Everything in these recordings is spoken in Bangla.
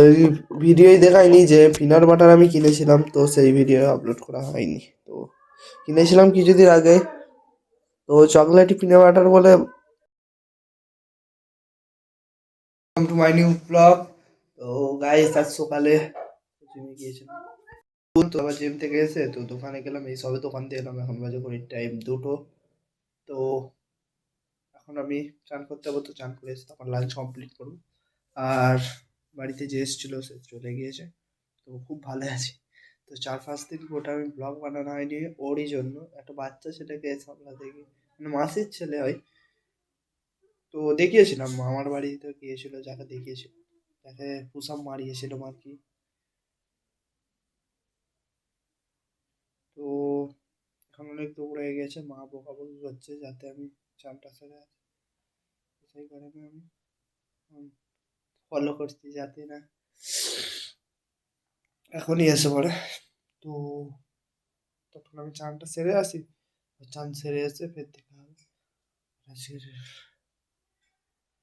ওই ভিডিওই দেখায়নি যে পিনাট বাটার আমি কিনেছিলাম, তো সেই ভিডিও আপলোড করা হয়নি। তো কিনেছিলাম কিছুদিন আগে, তো চকলেটি পিনাট বাটার বলে টু মাই নিউ ব্লগ। তো গাইস আজ সকালে জিমে গিয়েছিলাম, তো আবার জিম থেকে এসে তো দোকানে গেলাম, এই সবে দোকান দিয়ে এলাম, এখন বাজে ঘড়ির টাইম 2টো। তো এখন আমি চান করতে যাবো, তো চান করে এসে তখন লাঞ্চ কমপ্লিট করবো। আর বাড়িতে যে এসেছিলো সে চলে গিয়েছে, তো খুব ভালো আছি। তো 4-5 দিন গোটা আমি ব্লগ বানানো হয়নি ওরই জন্য, একটা বাচ্চা ছেলেকে সামলাতে গিয়ে, মানে মাসির ছেলে হয়। তো দেখিয়েছিলাম মামার বাড়িতে গিয়েছিল, যাকে দেখিয়েছিল, তাকে পুশ আপ মারিয়েছিলাম আর কি। তো এখন অনেক দৌড়ে গেছে, মা বকাবকি করছে যাতে আমি চানটা সেরে আসি, তো সেই কারণে আমি ফলো করছি যাতে না এখনই এসে পড়ে। তো তখন আমি চানটা সেরে আসি, চান সেরে এসে ফের দেখা হবে। আজকের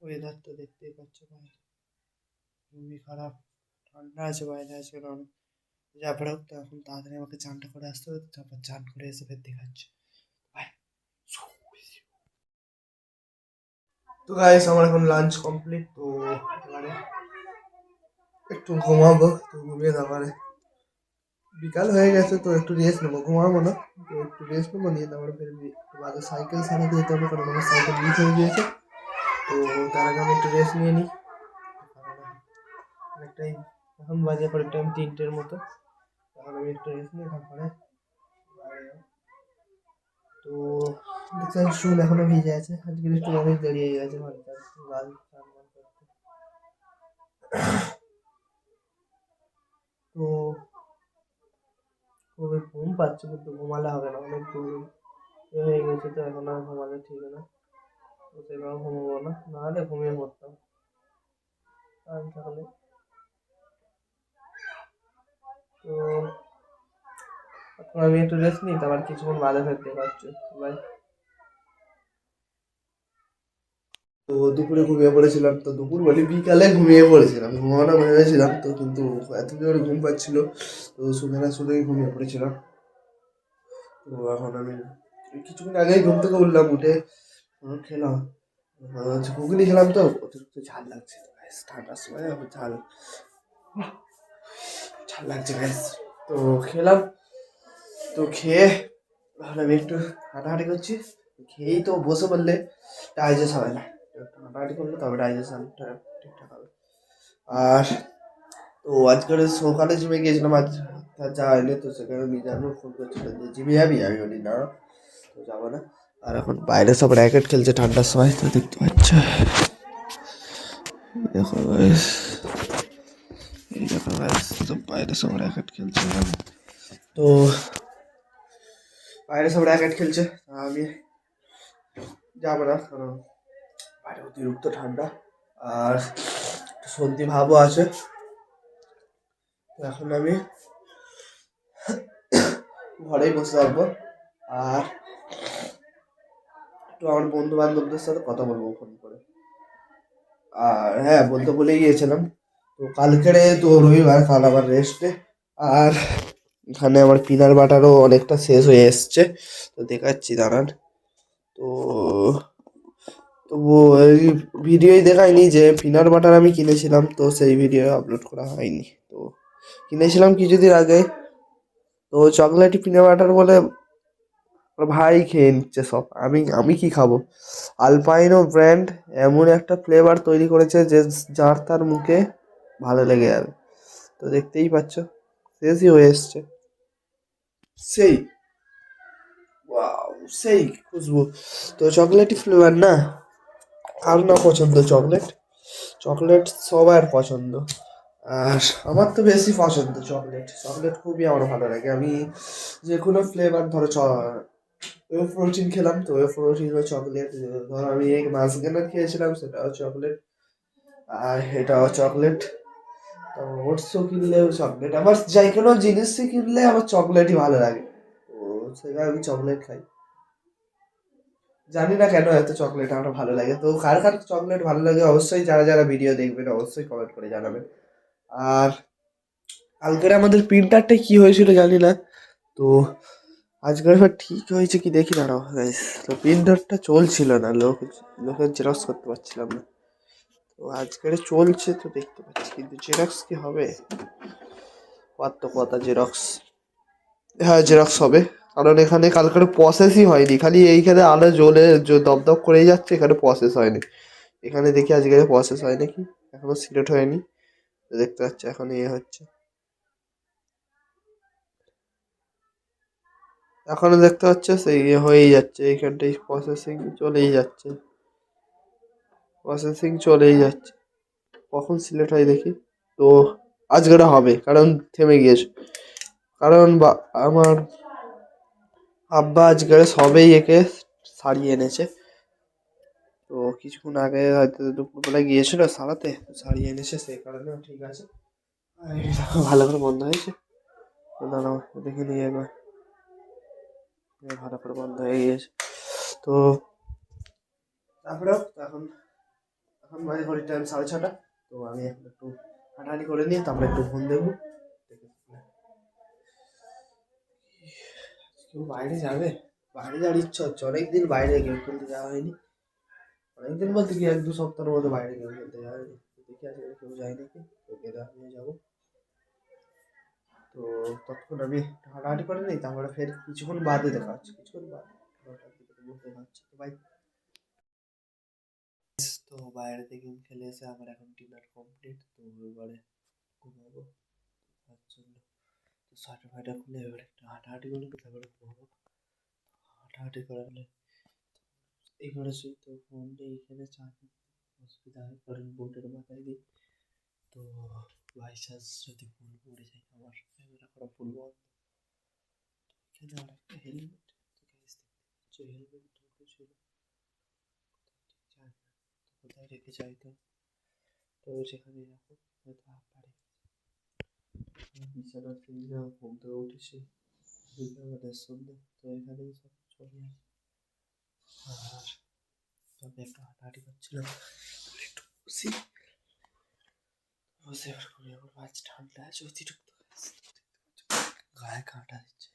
ওয়েদারটা দেখতেই পাচ্ছ বাইরে, খুবই খারাপ, ঠান্ডা আছে বাইরে আজকে অনেক। তারপরে তো এখন তাড়াতাড়ি আমাকে চানটা করে আসতে হবে, তারপর চান করে এসে ফের দেখাচ্ছে। বাই। তো গাইস আমার এখন লাঞ্চ কমপ্লিট, তো এবারে একটু ঘুমাবো। তো ঘুমিয়ে তারপরে বিকাল হয়ে গেছে, তো একটু রেস্ট নেবো, ঘুমাবো না, তো একটু রেস্ট নেবো, নিয়ে তারপরে ফের বাজে সাইকেল সারাতে যেতে হবে, কারণ আমার সাইকেল লিক হয়ে গিয়েছে। তো তার আগে আমি একটু রেস্ট নিয়ে নিই, অনেকটাই এখন বাজে পরে টাইম 3টের মতো। এখন আমি একটু রেস্ট নিই, তারপরে তো দেখছেন চুল এখনো ভিজে আছে, আজকে একটু অনেক দেরি হয়ে গেছে লাল চান বান করতে। তো খুবই ঘুম পাচ্ছে, কিন্তু ঘুমালে হবে না, অনেক হয়ে গেছে, তো এখন আর ঘুমালে ঠিক না। তো সেভাবে ঘুমাবো না, নাহলে ঘুমিয়ে পড়তাম কারণ সকালে। তো এখন আমি একটু রেস্ট নিই, তারপর কিছুক্ষণ বাদে ফেরতে পারছি। বাই। তো দুপুরে ঘুমিয়ে পড়েছিলাম, তো দুপুর বলি বিকালে ঘুমিয়ে পড়েছিলাম, ঘুমানো ভেবেছিলাম তো, কিন্তু এত জোর ঘুম পাচ্ছিল, তো শুনে না শুনেই ঘুমিয়ে পড়েছিলাম। তো এখন আমি কিছুক্ষণ আগেই ঘুম থেকে উঠলাম, উঠে খেলাম, ঘুগনি খেলাম, তো অতিরিক্ত ঝাল লাগছে ঠান্ডার সময় আবার ঝাল ঝাল লাগছে গ্যাস। তো খেলাম, তো খেয়ে ভালো আমি একটু হাঁটাহাঁটি করছি, খেয়েই তো বসে পড়লে ডাইজেস্ট হবে না, একটু হাঁটাহাঁটি করলে তবে ডাইজেশনটা ঠিকঠাক হবে। আর তো আজকের সকালে জিমে গিয়েছিলাম, আজ যাওয়া হয়নি, তো সেখানে মিজানুর ফোন করছিল যে জিমে যাবি, আমি বলি না, তো যাবো না। আর এখন বাইরে সব র্যাকেট খেলছে ঠান্ডার সময়, তো দেখতে পাচ্ছ, দেখো guys, এই দেখো guys, সব বাইরে সব র্যাকেট খেলছে। তো বাইরে সব র্যাকেট খেলছে, আমি যাবো না, কারণ বাইরে অতিরিক্ত ঠান্ডা, আর সর্দি ভাবও আছে। তো এখন আমি ঘরেই বসে থাকবো, আর একটু আমার বন্ধু বান্ধবদের সাথে কথা বলবো ফোন করে। আর হ্যাঁ, বলতে ভুলে গিয়েছিলাম, তো কালকেরে তো রবিবার, কাল আবার রেস্টে। আর এখানে আমার পিনাট বাটারও অনেকটা শেষ হয়ে এসছে, তো দেখাচ্ছি দাঁড়ান। তো তো ওই ভিডিওই দেখায়নি যে পিনাট বাটার আমি কিনেছিলাম, তো সেই ভিডিও আপলোড করা হয়নি। তো কিনেছিলাম কিছুদিন আগে, তো চকলেটি পিনাট বাটার বলে ওর ভাই খেয়ে নিচ্ছে সব, আমি আমি কি খাবো। আলপাইনো ব্র্যান্ড এমন একটা ফ্লেভার তৈরি করেছে যে যার তার মুখে ভালো লেগে যাবে, তো দেখতেই পাচ্ছ শেষই হয়ে এসছে। সেই ওয়াও, সেই খুশবু, তো চকলেটি ফ্লেভার না, কার না পছন্দ চকলেট, চকলেট সবার পছন্দ। আর আমার তো বেশি পছন্দ চকলেট, চকলেট খুবই আমার ভালো লাগে। আমি যে কোনো ফ্লেভার ধরো ওয়ে প্রোটিন খেলাম, তো ওয়ে প্রোটিন ও চকলেট, ধরো আমি এক মাস গেনার খেয়েছিলাম, সেটাও চকলেট, আর এটাও চকলেট। তো ওটসও কিনলেও চকলেট, আমার যাই কোনো জিনিসই কিনলে আমার চকলেটই ভালো লাগে, তো সেটা আমি চকলেট খাই। জানি না কেন এত চকলেট আমার ভালো লাগে, তো কার কার চকলেট ভালো লাগে অবশ্যই, যারা যারা ভিডিও দেখবেন অবশ্যই কমেন্ট করে জানাবেন। আর কালকের আমাদের প্রিন্টারটা কি হয়েছিল জানি না, তো আজকের এবার ঠিক হয়েছে কি দেখি দাঁড়াও গাইস। তো প্রিন্টারটা চলছিল না, লোকের জেরক্স করতে পারছিলাম না। তো আজকের চলছে তো দেখতে পাচ্ছি, কিন্তু জেরক্স কি হবে? কথা জেরক্স, হ্যাঁ জেরক্স হবে। কারণ এখানে কালকের প্রসেসই হয়নি, খালি এইখানে আলো জ্বলে দপদপ করেই যাচ্ছে, এখানে প্রসেস হয়নি। এখানে দেখি আজকে প্রসেস হয় নাকি, এখনো সিলেক্ট হয়নি। তো দেখতে পাচ্ছি এখন হচ্ছে, এখনো দেখতে পাচ্ছে সেই হয়েই যাচ্ছে, এইখানটাই প্রসেসিং চলেই যাচ্ছে, প্রসেসিং চলেই যাচ্ছে। কখন সিলেক্ট হয় দেখি। তো আজকেটা হবে, কারণ থেমে গিয়েছে। কারণ আমার আব্বা আজকে সবেই একে সারিয়ে এনেছে। তো কিছুক্ষণ আগে হয়তো দুপুরবেলা গিয়েছিল সারাতে, সারিয়ে এনেছে, সেই কারণে ঠিক আছে। আর এটা ভালো করে বন্ধ হয়েছে। তো দাঁড়াও দেখে নিয়ে একবার, ভালো করে বন্ধ হয়ে গিয়েছে। তো তারপরেও এখন এখন বাজে ঘড়ির টাইম 6:30। তো আমি এখন একটু হাঁটাহাঁটি করে নিয়ে তারপরে একটু ফোন দেখবো। কেউ বাইরে যাবে, বাইরে যাওয়ার ইচ্ছা হচ্ছে, অনেকদিন বাইরে গেম খেলতে যাওয়া হয়নি। অনেকদিন বলতে কি 1-2 সপ্তাহের মধ্যে বাইরে গেম খেলতে যাওয়া হয়নি। তো দেখি আজকে কেউ যায় নাকি, তো গেলে আমিও যাবো। তো ততক্ষণ আমি হাঁটাহাঁটি করে নিই, তারপরে ফের কিছুক্ষণ বাদে দেখা হচ্ছে, কিছুক্ষণ বাদে 9টার দিকে তো বলতে হচ্ছে। তো বাই। তো বাইরে থেকে গেম খেলে এসে আমার এখন ডিনার কমপ্লিট, তো এবারে ঘুমাবো। তার জন্য তো সোয়েটার ফোয়েটার খুলে এবার একটু হাঁটাহাঁটি করে নিই, তারপরে ঘুমাবো। হাঁটাহাঁটি করলে এই ঘরে শুই, তো ফোনটা এইখানে চার্জ অসুবিধা হয়, কারণ বোর্ডের মাথায় দিই। তো বাই চান্স যদি ফোন পড়ে যায়, আমার ক্যামেরা করা ফুল বন্ধ। এখানে আর একটা হেলমেট, হেলমেট দুটো ছিল, জানি না কোথায় রেখে যাই। তো তো সেখানে রাখো, হয়তো পারে। বিছানা ফ্রি না, ঘুম থেকে উঠেছি আমাদের সন্ধ্যে, তো এখানেই সব চলে আসে। আর তবে একটু হাঁটাহাঁটি করছিলাম, একটু বসি, বসে এবার করে আমার মাছ ঠান্ডা আছে অতিরিক্ত, গায়ে কাঁটা দিচ্ছে,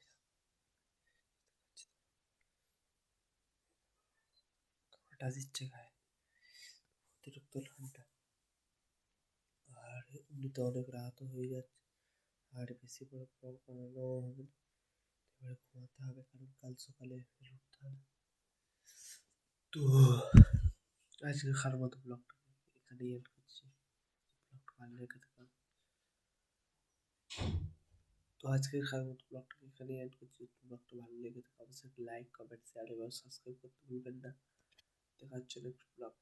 কাঁটা দিচ্ছে গায়ে, অতিরিক্ত ঠান্ডা। আর এমনিতে অনেক রাতও হয়ে যাচ্ছে, আর বেশি করে ব্লগ বানানো হবে না। এবারে ঘুমাতে হবে, কারণ কাল সকালে ফের উঠতে হবে। তো আজকের মতো ব্লগটা এখানেই এন্ড করছি। ব্লগটা ভালো লেগে থাকা, তো আজকের মতো ব্লগটা এখানেই এন্ড করছি। ব্লগটা ভালো লেগে থাকে অবশ্যই লাইক, কমেন্ট, শেয়ার এবং সাবস্ক্রাইব করতে ভুলবেন না। দেখা হচ্ছে নেক্সট ব্লগ।